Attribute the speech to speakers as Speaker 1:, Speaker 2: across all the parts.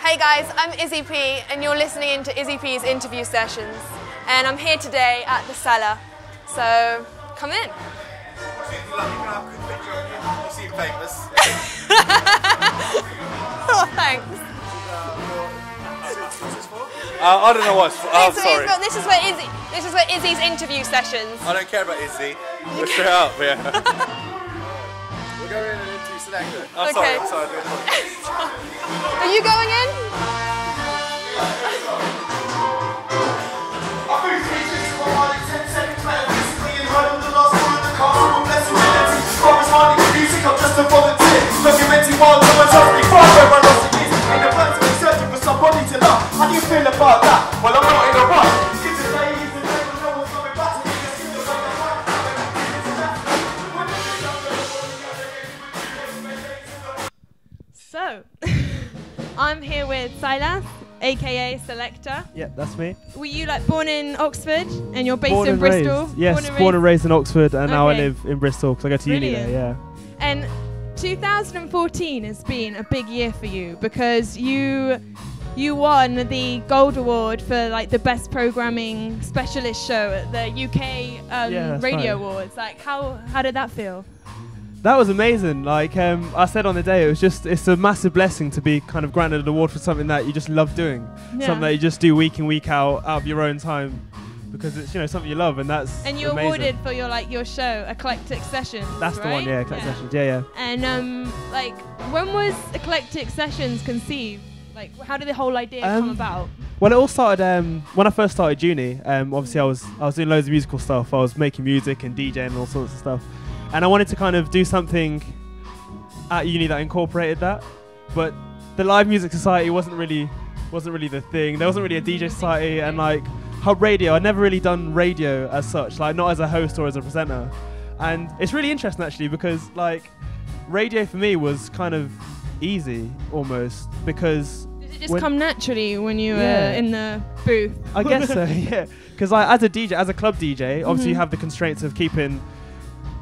Speaker 1: Hey guys, I'm Izzy P and you're listening to Izzy P's interview sessions. And I'm here today at the Cellar. So, come in.
Speaker 2: You seem famous.
Speaker 1: Oh, thanks.
Speaker 2: I don't know what's for. Oh,
Speaker 1: So
Speaker 2: sorry.
Speaker 1: this is where Izzy's interview sessions.
Speaker 2: I don't care about Izzy. We're straight up, yeah. We're going in and into Silecta. I'm
Speaker 1: Okay.
Speaker 2: sorry.
Speaker 1: Are you going in?
Speaker 3: I'm just a volunteer, documenting while someone tells me far where I lost the years. In the plans to be searching for somebody to love. How do you feel about that? Well, I'm not in a rush. Kids are ladies and they will know what's coming back to me.
Speaker 1: So, I'm here with Silas, aka Silecta.
Speaker 4: Yeah, that's me.
Speaker 1: Were you like born in Oxford and you're based
Speaker 4: Born
Speaker 1: in
Speaker 4: and
Speaker 1: Bristol?
Speaker 4: raised. Yes, born and raised in Oxford, and now I
Speaker 1: Okay.
Speaker 4: live in Bristol because I go to uni there. Yeah.
Speaker 1: And 2014 has been a big year for you because you won the Gold Award for like the best programming specialist show at the UK
Speaker 4: that's
Speaker 1: Radio
Speaker 4: right.
Speaker 1: Awards. Like how did that feel?
Speaker 4: That was amazing. Like I said on the day, it's a massive blessing to be kind of granted an award for something that you just love doing,
Speaker 1: Yeah.
Speaker 4: something that you just do week in week out of your own time, because it's something you love, and that's
Speaker 1: And you're
Speaker 4: amazing.
Speaker 1: awarded for your show Eclectic Sessions.
Speaker 4: That's the one,
Speaker 1: right?
Speaker 4: yeah, Eclectic Sessions, yeah.
Speaker 1: And like when was Eclectic Sessions conceived? Like how did the whole idea come about?
Speaker 4: Well, it all started when I first started uni. Obviously, I was doing loads of musical stuff. I was making music and DJing and all sorts of stuff, and I wanted to kind of do something at uni that incorporated that. But the Live Music Society wasn't really the thing. There wasn't really a DJ society, and like Hub Radio, I'd never really done radio as such, like not as a host or as a presenter. And it's really interesting actually because like radio for me was kind of easy almost because.
Speaker 1: Did it just come naturally when you were in the booth?
Speaker 4: I guess so, yeah. Because as a DJ, as a club DJ, obviously you have the constraints of keeping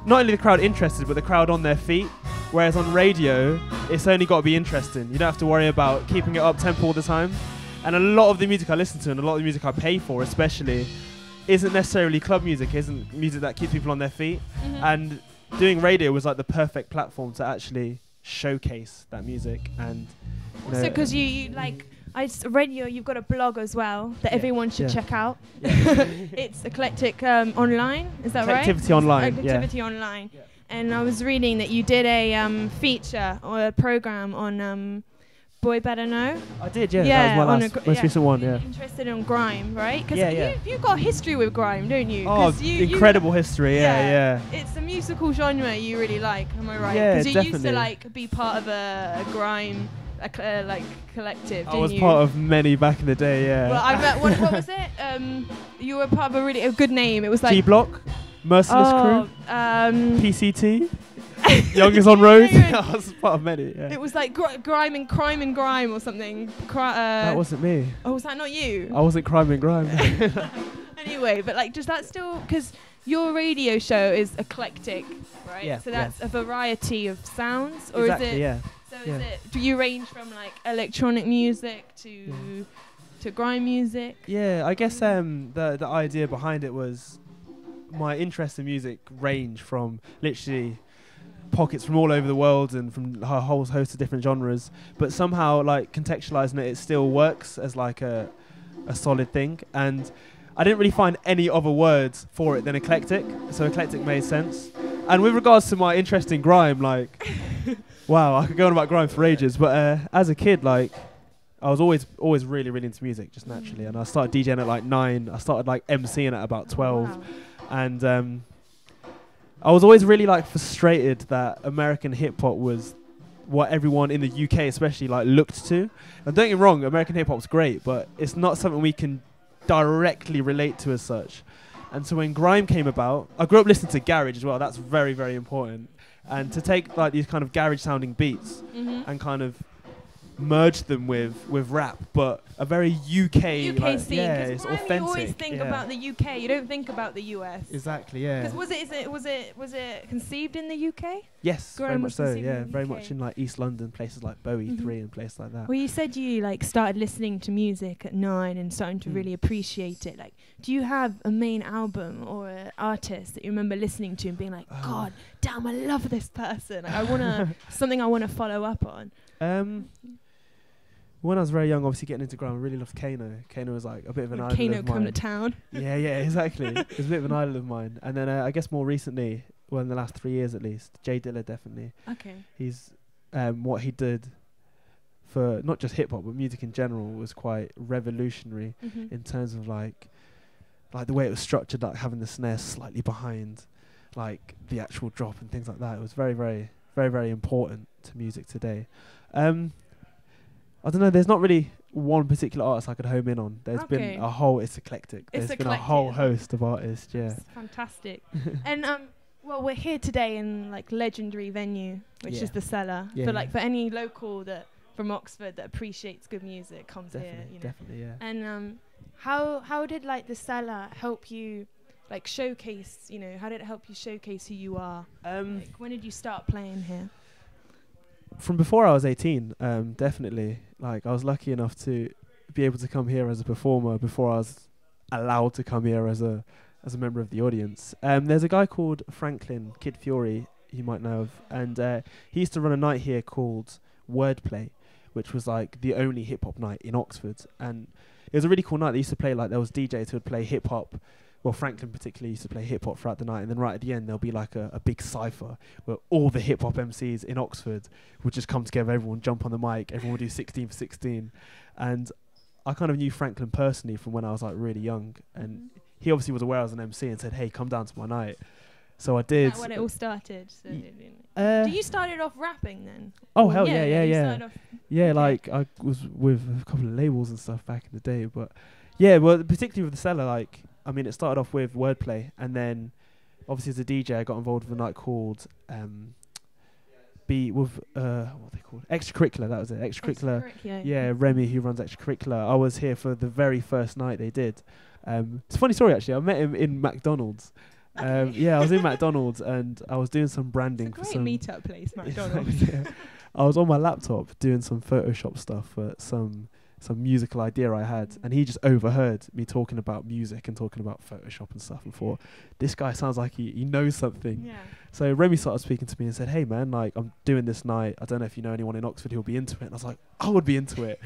Speaker 4: not only the crowd interested, but the crowd on their feet. Whereas on radio, it's only got to be interesting. You don't have to worry about keeping it up tempo all the time. And a lot of the music I listen to and a lot of the music I pay for, especially, isn't necessarily club music, isn't music that keeps people on their feet. And doing radio was like the perfect platform to actually showcase that music. And
Speaker 1: Also, because you like, radio, you've got a blog as well that everyone should check out. It's Eclectic Online, is that right?
Speaker 4: Eclectivity Online,
Speaker 1: Eclectivity Online.
Speaker 4: Yeah.
Speaker 1: And I was reading that you did a feature or a program on Boy Better Know.
Speaker 4: I did, yeah. That was my most recent one,
Speaker 1: really
Speaker 4: yeah.
Speaker 1: Interested in grime, right? Because
Speaker 4: Yeah.
Speaker 1: you've got history with grime, don't you?
Speaker 4: Oh, incredible history, yeah.
Speaker 1: It's a musical genre you really like, am I right?
Speaker 4: Yeah,
Speaker 1: Because you used to
Speaker 4: definitely.
Speaker 1: like be part of a grime like collective,
Speaker 4: I
Speaker 1: didn't
Speaker 4: was
Speaker 1: you?
Speaker 4: part of many back in the day, yeah.
Speaker 1: Well, I met what was it? You were part of a good name. It was like
Speaker 4: G-Block, Merciless Crew,
Speaker 1: Crew.
Speaker 4: PCT, Youngest on Road. I was part of many, yeah.
Speaker 1: It was like Crime and Grime or something.
Speaker 4: That wasn't me.
Speaker 1: Oh, was that not you?
Speaker 4: I wasn't Crime and Grime.
Speaker 1: Anyway, but like, does that still, because your radio show is eclectic, right?
Speaker 4: Yeah,
Speaker 1: So that's a variety of sounds, or
Speaker 4: Exactly,
Speaker 1: is it?
Speaker 4: yeah.
Speaker 1: So is it? Do you range from like electronic music to grime music?
Speaker 4: Yeah, I guess the idea behind it was my interest in music range from literally pockets from all over the world and from a whole host of different genres, but somehow like contextualizing it still works as like a solid thing. And I didn't really find any other words for it than eclectic, so eclectic made sense. And with regards to my interest in grime, like wow, I could go on about grime for ages, but as a kid, like I was always really into music just naturally, and I started DJing at like 9. I started like MCing at about 12.
Speaker 1: Wow.
Speaker 4: And I was always really like frustrated that American hip hop was what everyone in the UK especially like looked to. And don't get me wrong, American hip hop's great, but it's not something we can directly relate to as such. And so when grime came about, I grew up listening to garage as well. That's very, very important. And to take like these kind of garage sounding beats and kind of merge them with rap, but a very UK like,
Speaker 1: scene.
Speaker 4: yeah, it's authentic.
Speaker 1: You always think about the UK. You don't think about the US.
Speaker 4: Exactly, yeah.
Speaker 1: Because was it conceived in the UK?
Speaker 4: Yes,
Speaker 1: growing
Speaker 4: very much
Speaker 1: with
Speaker 4: so.
Speaker 1: music
Speaker 4: Yeah,
Speaker 1: in the
Speaker 4: very
Speaker 1: UK?
Speaker 4: much in like East London, places like Bowie
Speaker 1: Mhm.
Speaker 4: 3 and places like that.
Speaker 1: Well, you said you like started listening to music at 9 and starting to really appreciate it. Like, do you have a main album or an artist that you remember listening to and being like, God damn, I love this person. Like, I wanna something I wanna follow up on.
Speaker 4: When I was very young, obviously getting into grime, I really loved Kano. Kano was like a bit of an
Speaker 1: When
Speaker 4: idol
Speaker 1: Kano
Speaker 4: of
Speaker 1: come to
Speaker 4: mine.
Speaker 1: town.
Speaker 4: Yeah, exactly. It was a bit of an idol of mine. And then I guess more recently, well, in the last 3 years at least, Jay Dilla definitely.
Speaker 1: Okay.
Speaker 4: He's what he did for not just hip hop but music in general was quite revolutionary
Speaker 1: Mhm.
Speaker 4: in terms of like the way it was structured, like having the snare slightly behind like the actual drop and things like that. It was very, very, very, very important to music today. I don't know, there's not really one particular artist I could home in on. There's
Speaker 1: Okay.
Speaker 4: been a whole, it's eclectic.
Speaker 1: It's
Speaker 4: There's been a
Speaker 1: eclectic,
Speaker 4: whole
Speaker 1: isn't it?
Speaker 4: host of artists, yeah.
Speaker 1: That's fantastic. And well, we're here today in like legendary venue, which
Speaker 4: Yeah.
Speaker 1: is the Cellar.
Speaker 4: Yeah,
Speaker 1: for
Speaker 4: yeah.
Speaker 1: like for any local that from Oxford that appreciates good music comes here,
Speaker 4: Definitely,
Speaker 1: you know.
Speaker 4: definitely, yeah.
Speaker 1: And how did like the Cellar help you like showcase, you know, how did it help you showcase who you are? Like, when did you start playing here?
Speaker 4: From before I was 18, definitely. Like, I was lucky enough to be able to come here as a performer before I was allowed to come here as a member of the audience. There's a guy called Franklin Kid Fury, you might know of, and he used to run a night here called Wordplay, which was like the only hip hop night in Oxford. And it was a really cool night. They used to play, like, there was DJs who would play hip hop. Well, Franklin particularly used to play hip hop throughout the night, and then right at the end there'll be like a big cypher where all the hip hop MCs in Oxford would just come together. Everyone jump on the mic. Everyone would do 16 for 16, and I kind of knew Franklin personally from when I was like really young, and he obviously was aware I was an MC and said, "Hey, come down to my night." So I did.
Speaker 1: That's when it all started. So
Speaker 4: Uh,
Speaker 1: you started off rapping then?
Speaker 4: Oh
Speaker 1: Or
Speaker 4: hell
Speaker 1: you
Speaker 4: yeah.
Speaker 1: started off-
Speaker 4: Yeah,
Speaker 1: Okay.
Speaker 4: like I was with a couple of labels and stuff back in the day, but yeah, well, particularly with the Cellar, like, I mean, it started off with Wordplay, and then obviously as a DJ, I got involved with a night called what they called Extracurricular. That was it, Extracurricular. Yeah, Remy, who runs Extracurricular. I was here for the very first night they did. It's a funny story actually. I met him in McDonald's. Yeah, I was in McDonald's and I was doing some branding
Speaker 1: It's a
Speaker 4: for
Speaker 1: great
Speaker 4: some
Speaker 1: meetup place, McDonald's.
Speaker 4: Yeah. I was on my laptop doing some Photoshop stuff for some musical idea I had, and he just overheard me talking about music and talking about Photoshop and stuff, and thought, this guy sounds like he knows something.
Speaker 1: Yeah.
Speaker 4: So Remy started speaking to me and said, "Hey man, like, I'm doing this night. I don't know if you know anyone in Oxford who'll be into it." And I was like, "I would be into it."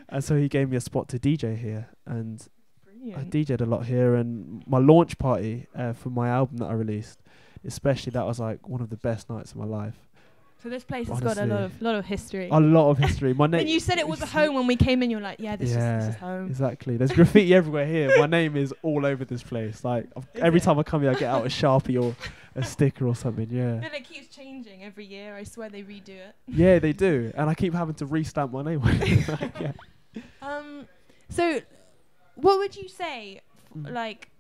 Speaker 4: And so he gave me a spot to DJ here, and I
Speaker 1: Brilliant.
Speaker 4: DJ'd a lot here. And my launch party for my album that I released, especially, that was like one of the best nights of my life.
Speaker 1: So this place has got a lot of history.
Speaker 4: A lot of history. My name.
Speaker 1: And you said it was a home when we came in. You're like, yeah, this is home.
Speaker 4: Exactly. There's graffiti everywhere here. My name is all over this place. Like, every time I come here, I get out a Sharpie or a sticker or something. Yeah.
Speaker 1: And it keeps changing every year. I swear they redo it.
Speaker 4: Yeah, they do. And I keep having to restamp my name. Yeah.
Speaker 1: So, what would you say, like,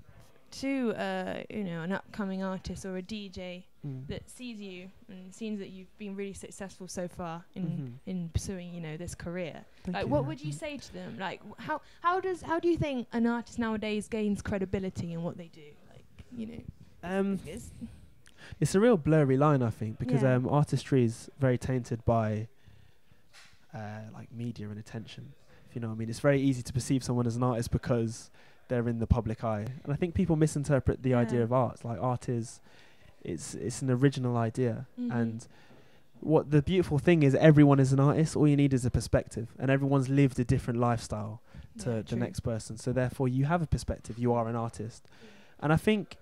Speaker 1: to an upcoming artist or a DJ that sees you and sees that you've been really successful so far in pursuing, this career?
Speaker 4: Thank you.
Speaker 1: What would you say to them? Like, how do you think an artist nowadays gains credibility in what they do?
Speaker 4: It's a real blurry line, I think, because
Speaker 1: Yeah.
Speaker 4: artistry is very tainted by like media and attention. If you know what I mean, it's very easy to perceive someone as an artist because they're in the public eye, and I think people misinterpret the idea of art. Like, art is, it's an original idea, and what the beautiful thing is, everyone is an artist. All you need is a perspective, and everyone's lived a different lifestyle to the next person. So therefore, you have a perspective. You are an artist, and I think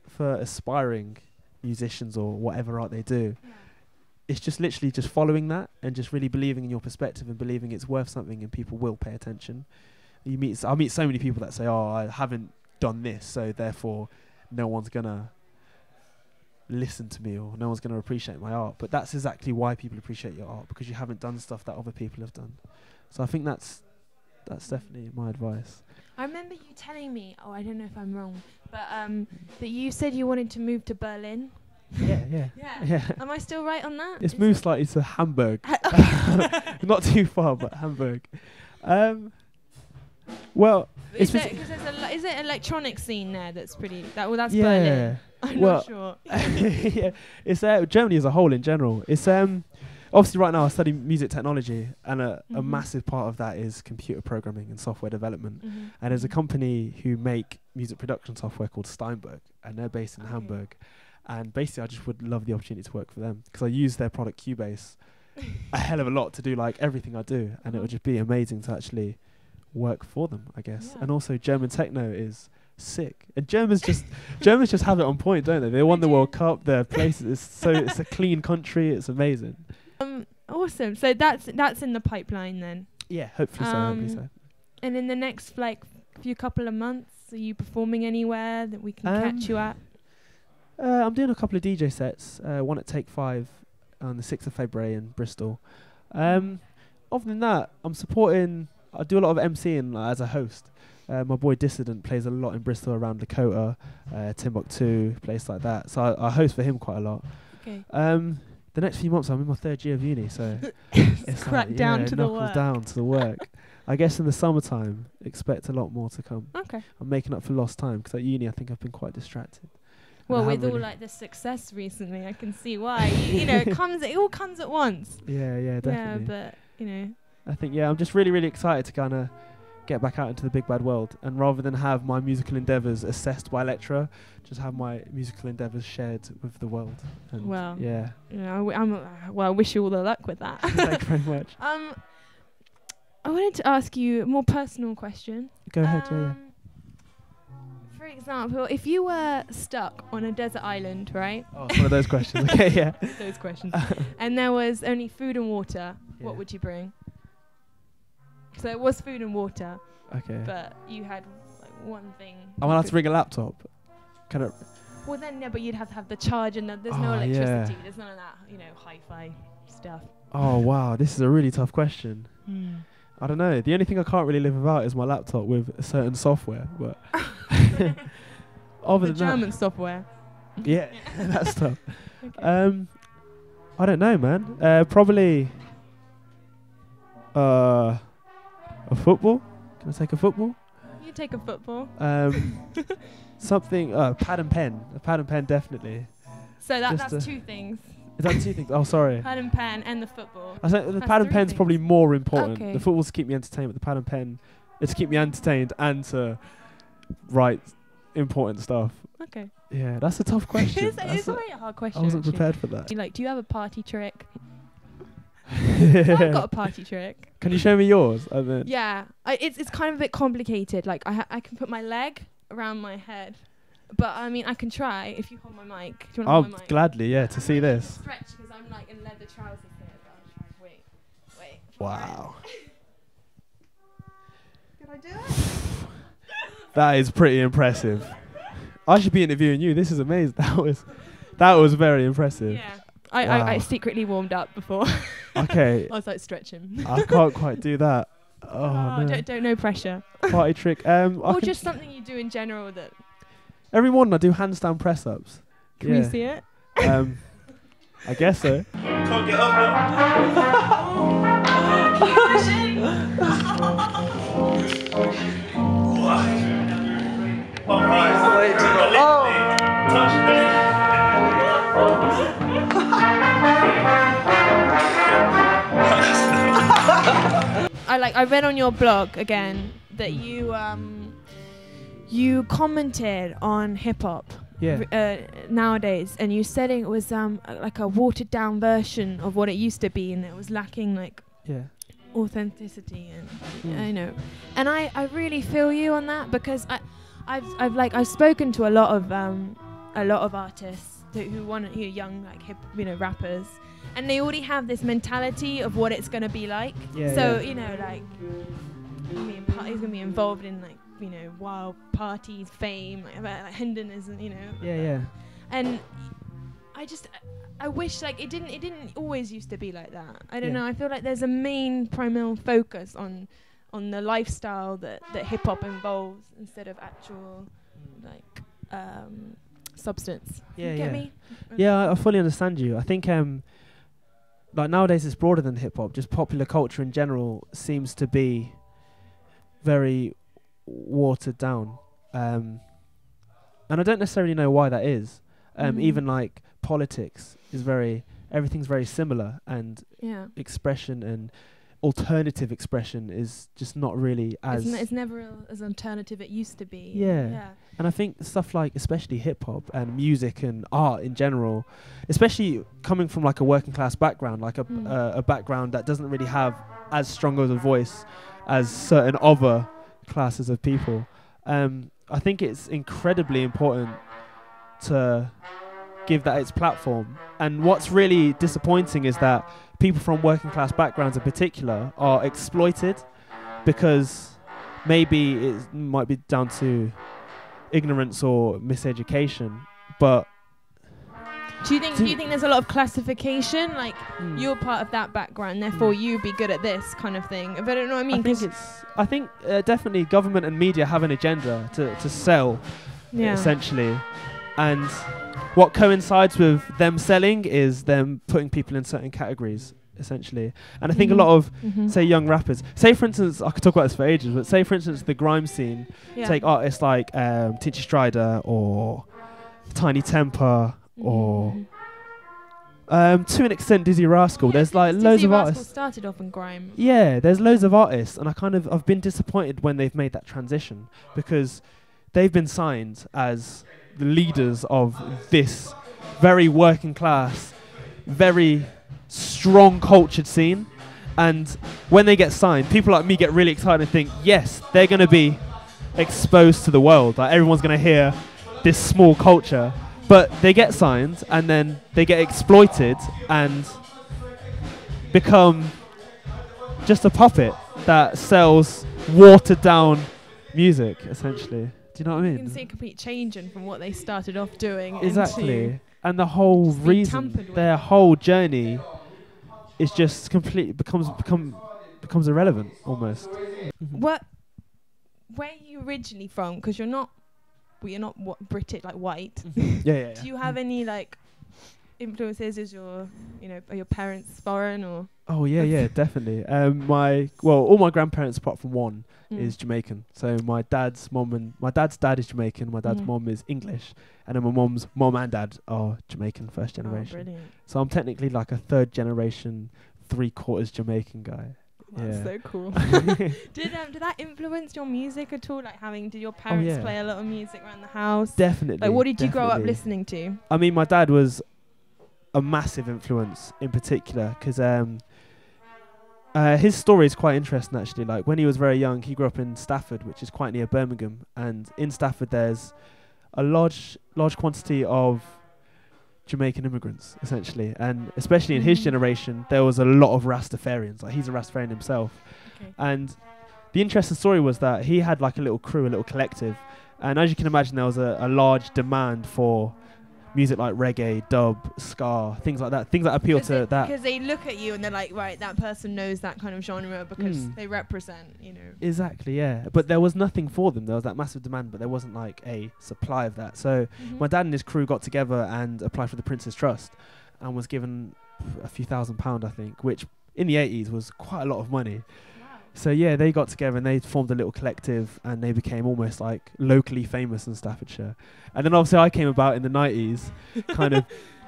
Speaker 4: for aspiring musicians or whatever art they do, it's just literally just following that and just really believing in your perspective and believing it's worth something, and people will pay attention. I meet so many people that say, "Oh, I haven't done this, so therefore no one's gonna listen to me or no one's gonna appreciate my art." But that's exactly why people appreciate your art, because you haven't done stuff that other people have done. So I think that's definitely my advice.
Speaker 1: I remember you telling me, I don't know if I'm wrong, but that you said you wanted to move to Berlin.
Speaker 4: Yeah.
Speaker 1: Am I still right on that?
Speaker 4: It's moved slightly to Hamburg. Not too far, but Hamburg. Well,
Speaker 1: Is it electronic scene there that's pretty? That's
Speaker 4: yeah.
Speaker 1: Berlin. I'm
Speaker 4: Well,
Speaker 1: not sure.
Speaker 4: yeah, it's Germany as a whole in general. It's obviously right now I study music technology, and a massive part of that is computer programming and software development. And there's a company who make music production software called Steinberg, and they're based in Hamburg. And basically, I just would love the opportunity to work for them because I use their product Cubase a hell of a lot to do like everything I do, and it would just be amazing to actually work for them, I guess. And also, German techno is sick, and Germans just have it on point, don't they? They won the World Cup. Their place is it's a clean country. It's amazing.
Speaker 1: Awesome. So that's in the pipeline then.
Speaker 4: Yeah, hopefully so. Hopefully so.
Speaker 1: And in the next few couple of months, are you performing anywhere that we can catch you at?
Speaker 4: I'm doing a couple of DJ sets. One at Take 5 on the 6th of February in Bristol. Other than that, I'm supporting. I do a lot of MCing as a host. My boy Dissident plays a lot in Bristol around Dakota, Timbuktu, place like that. So I host for him quite a lot.
Speaker 1: Okay.
Speaker 4: The next few months I'm in my 3rd year of uni, so it's
Speaker 1: crack down to the
Speaker 4: work. Down to the work. I guess in the summertime, expect a lot more to come.
Speaker 1: Okay.
Speaker 4: I'm making up for lost time because at uni I think I've been quite distracted.
Speaker 1: Well, with all like the success recently, I can see why. you know, it all comes at once.
Speaker 4: Yeah, definitely.
Speaker 1: Yeah, but
Speaker 4: I think I'm just really, really excited to kind of get back out into the big bad world, and rather than have my musical endeavours assessed by a lecturer, just have my musical endeavours shared with the world. And
Speaker 1: well,
Speaker 4: yeah.
Speaker 1: I wish you all the luck with that.
Speaker 4: Thank you very much.
Speaker 1: I wanted to ask you a more personal question.
Speaker 4: Go ahead, yeah.
Speaker 1: For example, if you were stuck on a desert island, right?
Speaker 4: Oh, it's one of those questions. Okay, yeah.
Speaker 1: Those questions. And there was only food and water. What would you bring? So it was food and water.
Speaker 4: Okay.
Speaker 1: But you had like one thing.
Speaker 4: I'm allowed to bring a laptop. Kind of.
Speaker 1: Well, then, yeah, but you'd have to have the charge, and there's no electricity. There's none of that, hi-fi stuff.
Speaker 4: Oh wow, this is a really tough question. I don't know. The only thing I can't really live without is my laptop with a certain software. But other than
Speaker 1: German software.
Speaker 4: Yeah, that stuff. Okay. I don't know, man. Probably a football. Can I take a football?
Speaker 1: You take a football.
Speaker 4: Something. Pad and pen. A pad and pen, definitely.
Speaker 1: So that's 2 things.
Speaker 4: Is that 2 things? Oh, sorry.
Speaker 1: Pad and pen and the football.
Speaker 4: I think the pad and pen's probably more important.
Speaker 1: Okay.
Speaker 4: The football's to keep me entertained, but the pad and pen is to keep me entertained and to write important stuff.
Speaker 1: Okay.
Speaker 4: Yeah, that's a tough question.
Speaker 1: It's a very hard question.
Speaker 4: I wasn't prepared for that.
Speaker 1: Do you have a party trick? I've got a party trick.
Speaker 4: Can you show me yours?
Speaker 1: Yeah, it's kind of a bit complicated. Like I can put my leg around my head. But I mean, I can try if you hold my mic. Do you want to hold my mic?
Speaker 4: Gladly, yeah, to see this.
Speaker 1: Stretch because I'm like in leather trousers here. But I'll try. Wait.
Speaker 4: Wow.
Speaker 1: Can I do it?
Speaker 4: That is pretty impressive. I should be interviewing you. This is amazing. That was very impressive.
Speaker 1: Yeah. I secretly warmed up before.
Speaker 4: Okay.
Speaker 1: I was like stretching.
Speaker 4: I can't quite do that. Oh no.
Speaker 1: Don't no pressure.
Speaker 4: Party trick.
Speaker 1: Or just something you do in general that.
Speaker 4: Every morning I do handstand press-ups.
Speaker 1: Can we see it?
Speaker 4: I guess so.
Speaker 3: Can't get up now.
Speaker 1: I read on your blog again that you commented on hip hop nowadays, and you said it was like a watered down version of what it used to be, and it was lacking authenticity and and I really feel you on that, because I've spoken to a lot of artists who want young hip rappers, and they already have this mentality of what it's gonna be like. He's gonna be involved in wild parties, fame, hedonism, and I wish it didn't always used to be like that. I don't know. I feel like there's a main primal focus on the lifestyle that hip hop involves instead of actual substance. You get me?
Speaker 4: Yeah, I fully understand you. I think nowadays it's broader than hip hop. Just popular culture in general seems to be very watered down, and I don't necessarily know why that is. Even like politics is everything's very similar, and expression and alternative expression is just not really as
Speaker 1: it's never as alternative it used to be.
Speaker 4: And I think stuff like especially hip hop and music and art in general, especially coming from like a working class background, like a background that doesn't really have as strong of a voice as certain other classes of people, I think it's incredibly important to give that its platform. And what's really disappointing is that people from working class backgrounds in particular are exploited, because maybe it might be down to ignorance or miseducation, but
Speaker 1: do you think there's a lot of classification, like you're part of that background, therefore you be good at this kind of thing? But I don't know what I mean.
Speaker 4: I think definitely government and media have an agenda to sell, essentially, and what coincides with them selling is them putting people in certain categories, essentially. And I think a lot of, say, young rappers, say for instance, I could talk about this for ages, but say for instance the grime scene, take artists like Tinchy Strider or Tiny Temper, or to an extent Dizzy Rascal. There's like loads of artists.
Speaker 1: Started off in grime.
Speaker 4: Yeah, there's loads of artists, and I've been disappointed when they've made that transition, because they've been signed as the leaders of this very working class, very strong cultured scene, and when they get signed, people like me get really excited and think, yes, they're going to be exposed to the world, like everyone's going to hear this small culture. But they get signed and then they get exploited and become just a puppet that sells watered down music, essentially. Do you know what I mean?
Speaker 1: You can see a complete changing from what they started off doing.
Speaker 4: Exactly. And the whole reason, their whole journey is just becomes irrelevant almost.
Speaker 1: Where are you originally from? Because you're not British, like white.
Speaker 4: Yeah.
Speaker 1: Do you have any like influences? Are your parents foreign or?
Speaker 4: Oh yeah, definitely. All my grandparents apart from one is Jamaican. So my dad's dad is Jamaican. My dad's mom is English, and then my mom's mom and dad are Jamaican, first generation.
Speaker 1: Oh, brilliant.
Speaker 4: So I'm technically like a third generation, 3/4 Jamaican guy.
Speaker 1: That's so cool. Did that influence your music at all? Like did your parents play a lot of music around the house?
Speaker 4: Definitely.
Speaker 1: Like what did you grow up listening to?
Speaker 4: I mean, my dad was a massive influence in particular, because his story is quite interesting actually. Like when he was very young, he grew up in Stafford, which is quite near Birmingham, and in Stafford there's a large quantity of Jamaican immigrants, essentially, and especially in his generation there was a lot of Rastafarians. Like he's a Rastafarian himself. And the interesting story was that he had like a little crew, a little collective, and as you can imagine there was a large demand for music like reggae, dub, ska, things like that, things that appeal to that.
Speaker 1: Because they look at you and they're like, right, that person knows that kind of genre because they represent,
Speaker 4: Exactly, yeah. But there was nothing for them. There was that massive demand, but there wasn't like a supply of that. So my dad and his crew got together and applied for the Prince's Trust and was given a few £1,000, I think, which in the 80s was quite a lot of money. So yeah, they got together and they formed a little collective and they became almost like locally famous in Staffordshire. And then obviously I came about in the 90s, kind of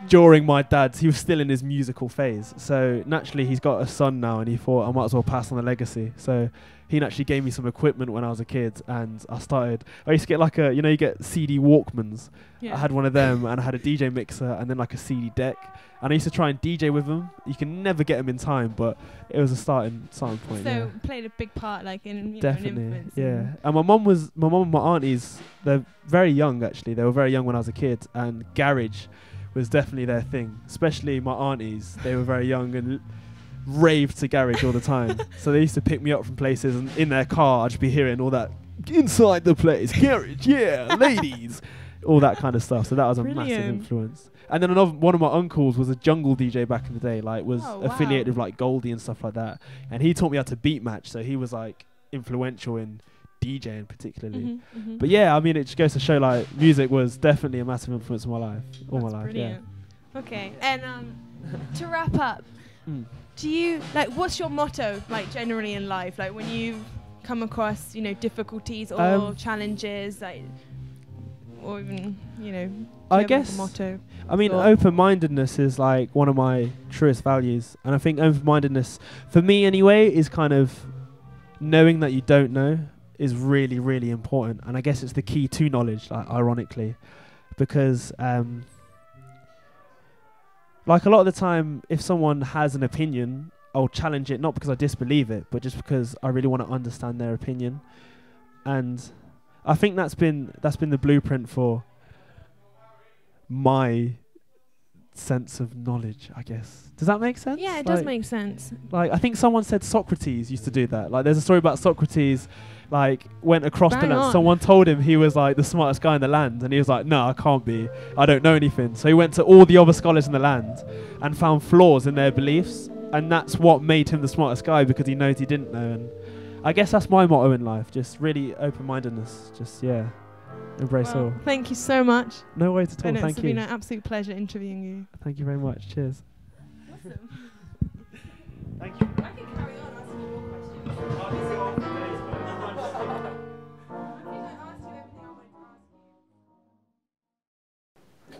Speaker 4: during my dad's, he was still in his musical phase. So naturally he's got a son now and he thought I might as well pass on the legacy. So he naturally gave me some equipment when I was a kid and I used to get like you get CD Walkmans. I had one of them and I had a DJ mixer and then like a CD deck. And I used to try and DJ with them. You can never get them in time, but it was a starting point.
Speaker 1: So played a big part, like in
Speaker 4: definitely,
Speaker 1: an influence.
Speaker 4: Yeah. And my mum and my aunties, they're very young actually. They were very young when I was a kid, and garage was definitely their thing. Especially my aunties, they were very young and raved to garage all the time. So they used to pick me up from places, and in their car I'd just be hearing all that inside the place, garage, yeah, ladies, all that kind of stuff. So that was a massive influence. And then one of my uncles was a jungle DJ back in the day, like affiliated with like Goldie and stuff like that. And he taught me how to beat match, so he was like influential in DJing particularly. But yeah, I mean, it just goes to show like music was definitely a massive influence in my life, all my life. Brilliant.
Speaker 1: Yeah. Okay, and to wrap up, do you what's your motto like generally in life? Like when you come across difficulties or challenges, like or even, you know, do you
Speaker 4: I
Speaker 1: have, like,
Speaker 4: guess.
Speaker 1: a motto?
Speaker 4: I mean,
Speaker 1: Or-
Speaker 4: open-mindedness is like one of my truest values, and I think open-mindedness, for me anyway, is kind of knowing that you don't know is really, really important, and I guess it's the key to knowledge, like, ironically, because like a lot of the time, if someone has an opinion, I'll challenge it not because I disbelieve it, but just because I really want to understand their opinion, and I think that's been the blueprint for my sense of knowledge, I guess. Does that make sense?
Speaker 1: Yeah, it does make sense.
Speaker 4: Like, I think someone said Socrates used to do that. Like, there's a story about Socrates, like, went across the
Speaker 1: Bang
Speaker 4: land.
Speaker 1: on.
Speaker 4: Someone told him he was, like, the smartest guy in the land. And he was like, no, I can't be. I don't know anything. So he went to all the other scholars in the land and found flaws in their beliefs. And that's what made him the smartest guy, because he knows he didn't know. And I guess that's my motto in life. Just really open-mindedness. Just, yeah, embrace
Speaker 1: Well,
Speaker 4: all.
Speaker 1: thank you so much.
Speaker 4: No worries at all.
Speaker 1: And it's
Speaker 4: Thank
Speaker 1: been
Speaker 4: you.
Speaker 1: an absolute pleasure interviewing you.
Speaker 4: Thank you very much. Cheers.
Speaker 1: Awesome.
Speaker 4: Thank you.
Speaker 1: I can carry on asking you more questions.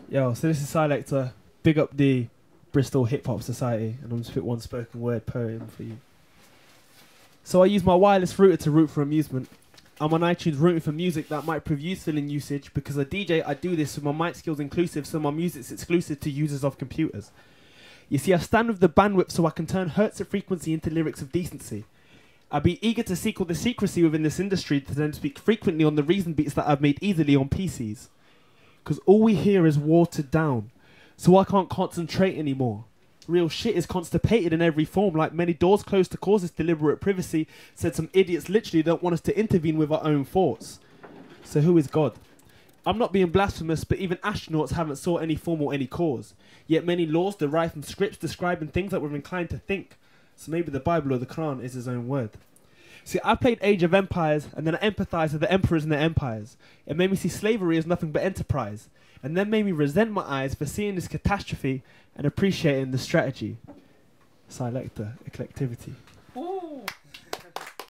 Speaker 4: Yo, so this is Silecta. Big up the Bristol Hip Hop Society, and I'm just spit one spoken word poem for you. So I use my wireless router to root for amusement. I'm on iTunes rooting for music that might prove useful in usage, because as a DJ I do this with my mic skills inclusive, so my music's exclusive to users of computers. You see, I stand with the bandwidth so I can turn hertz of frequency into lyrics of decency. I'd be eager to seek all the secrecy within this industry to then speak frequently on the reason beats that I've made easily on PCs. Because all we hear is watered down, so I can't concentrate anymore. Real shit is constipated in every form, like many doors closed to cause this deliberate privacy, said some idiots literally don't want us to intervene with our own thoughts. So who is God? I'm not being blasphemous, but even astronauts haven't sought any form or any cause. Yet many laws derive from scripts describing things that we're inclined to think. So maybe the Bible or the Quran is his own word. See, I played Age of Empires, and then I empathized with the emperors and their empires. It made me see slavery as nothing but enterprise, and then made me resent my eyes for seeing this catastrophe and appreciating the strategy. Silecta, eclectivity.